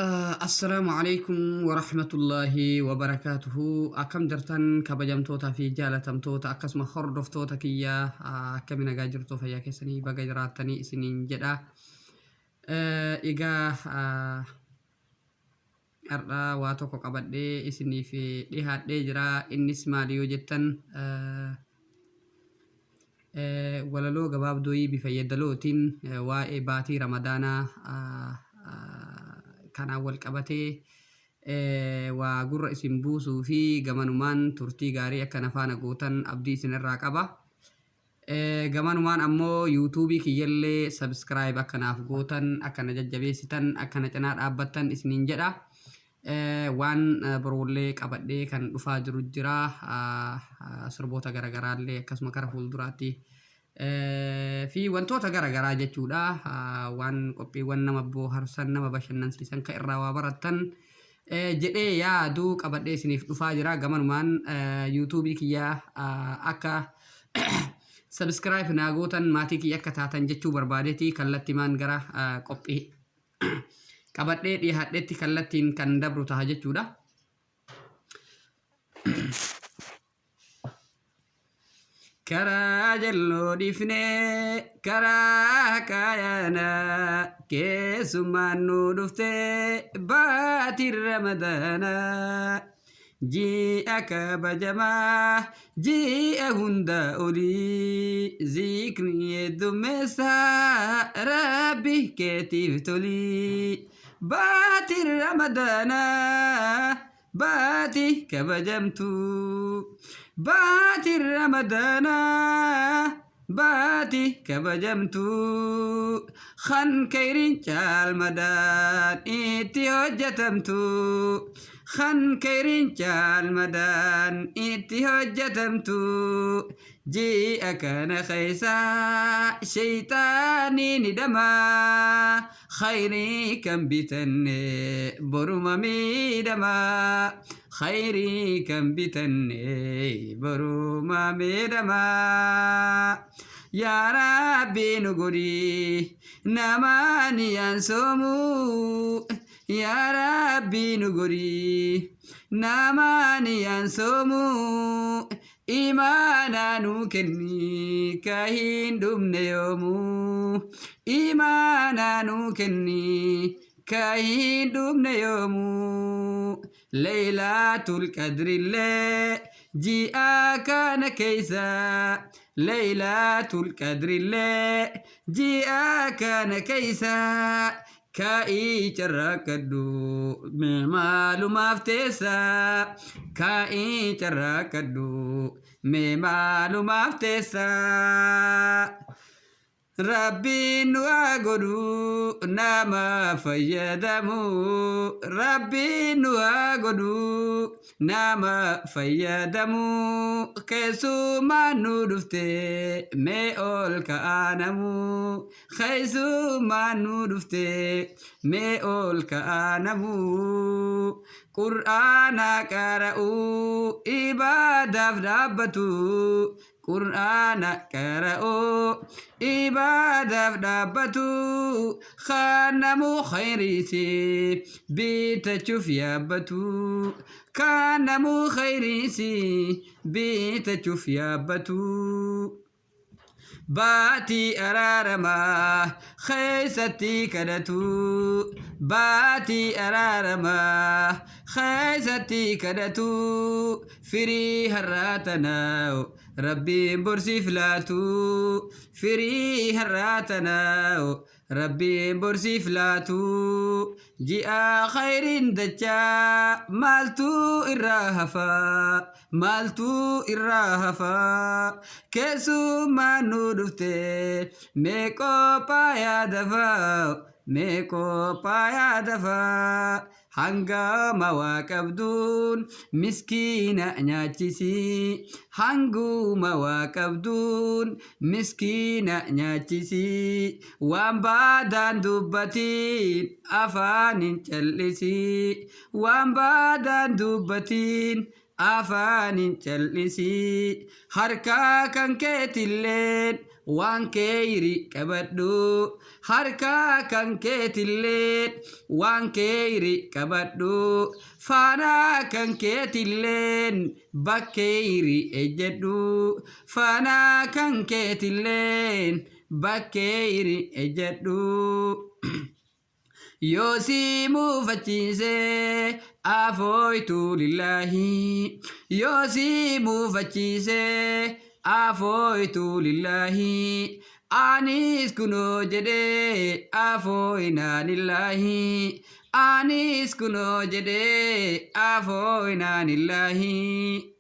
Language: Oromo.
Assalamualaikum warahmatullahi wabarakatuh. Akkam jirtan kabajamtoota fi jaalatamtoota akkasuma hordoftoota kiyya akkami nagaa jirtu fayyaa keessanii baga jiraattanii isiniin jedha. Egaa har'a waa tokko qabadhee isiniif dhihaadhee jira. Innis maali yoo jettan walaloo gabaabduu bifa yeedalootiin waa'ee baatii Ramadaanaa kanaan wal qabatee waa gurra isin buusuu fi gamanumaan turtii gaarii akka nafaana gootan abdii isinirraa qaba. Gamanumaan ammoo yuutuubii kiyyallee sabskiraayib akkanaaf gootan akkana jajjabeessitan akkana cinaa dhaabbattan isiniin jedha. Waan biroollee qabadhee kan dhufaa jiru jira. Sirboota garagaraallee akkasuma kara fuulduraatti fi wantoota garaagaraa jechuudha. Waan qophiiwwan nama bohaarsan nama bashannansiisan kan irraa waa barattan jedhee yaaduu qabadhee isiniif dhufaa jira. Gamanumaan yuutuubii kiyyaa akka sabskiraayib naa gootan maatii kiyya akka taatan jechuu barbaadeeti kallattimaan gara qophii qabadhee dhiyaadheetti kallattiin kan dabru ta'a jechuudha. Karaa jalloo dhiifnee karaa kaayanaa keessummaan nu dhuftee baatiin Ramadaanaa ji'a kabajamaa ji'a hunda olii zikrii heddummeessaa rabbi keetiif tolii baatiin Ramadaanaa baatii kabajamtuu. Baatii Ramadaanaa baatii kabajamtuu kan kayriin caalmadaan itti hojjetamtuu kan kayriin caalmadaan itti hojjetamtuu ji'a kana keessaa shayxaaniin hidhamaa khayrii kan bitanne boruma miidhamaa. خيري كم بتني بروما ميدما يا ربي نقولي نماني ينسومو يا ربي نقولي نماني ينسومو إيمانا نوكني كاهين دمنا يومو إيمانا نوكني كاهين دمنا يومو ليلة القدر اللي جيء كان كيسا ليلة القدر اللي جيء كان كيسا كاي تراكدو ممالو مافتيسا كاي تراكدو ممالو مافتيسا ربي نواغدو نما فيدمو ربي نواغدو نما فيدمو كيسو ما ندفته مي أول كأنمو كيسو ما ندفته مي أول كأنمو قرآن قرأو إبادة دابتو قرآن قرأو إبادة دابتو خانمو خيريسي بيتشوف يابتو خانمو خيريسي بيتشوف يابتو باتي أرارما خيستي كدتو باتي أرارما خيستي كدتو فري هراتنا ربي برسي فلاتو فري هراتنا ربي برسي فلاتو جاء خير دجا مالتو الرهفا مالتو الرهفا كسو ما نودفته ميكو بايا دفا ميكو بايا دفا hanga mawaqabduun miskiina nyaachisi hangu mawaqabduun miskiina nyaachisi waan baadaan dubbatiin afaanin callisi waan baadaan dubbatiin afaanin cal'isii harkaa kan keetilleen waan keeyri qabadhu harkaa kan keetilleen waan keeyri qabadhu faanaa kan keetilleen bakkeeyri ejjedhu faanaa kan keetilleen bakkeeyri ejjedhu Yosi mufachise afoitu lillahi Yosi mufachise afoitu lillahi Anis kuno jede afoina lillahi Anis kuno jede afoina lillahi